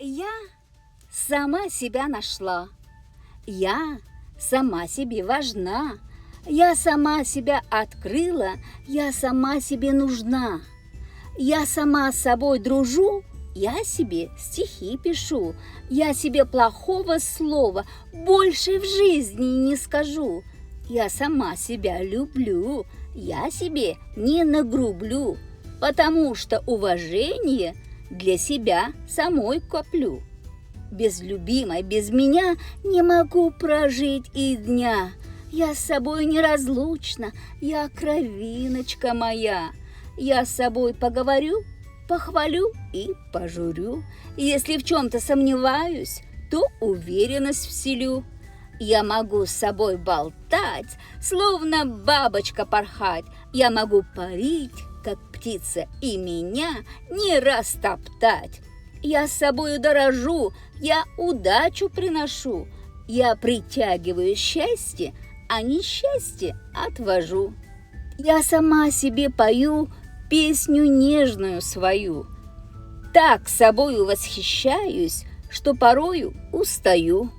Я сама себя нашла, я сама себе важна, я сама себя открыла, я сама себе нужна. Я сама с собой дружу, я себе стихи пишу, я себе плохого слова больше в жизни не скажу. Я сама себя люблю, я себе не нагрублю, потому что уважение для себя самой коплю. Без любимой, без меня не могу прожить и дня. Я с собой неразлучна, я кровиночка моя. Я с собой поговорю, похвалю и пожурю. Если в чем-то сомневаюсь, то уверенность вселю. Я могу с собой болтать, словно бабочка порхать. Я могу парить, как птица, и меня не растоптать. Я с собою дорожу, я удачу приношу. Я притягиваю счастье, а несчастье отвожу. Я сама себе пою песню нежную свою. Так собою восхищаюсь, что порою устаю.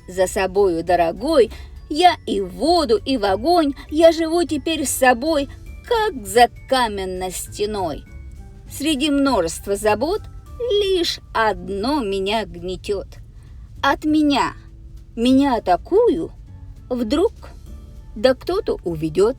За собою, дорогой, я и в воду, и в огонь, я живу теперь с собой, как за каменной стеной. Среди множества забот лишь одно меня гнетет. От меня такую вдруг да кто-то уведет.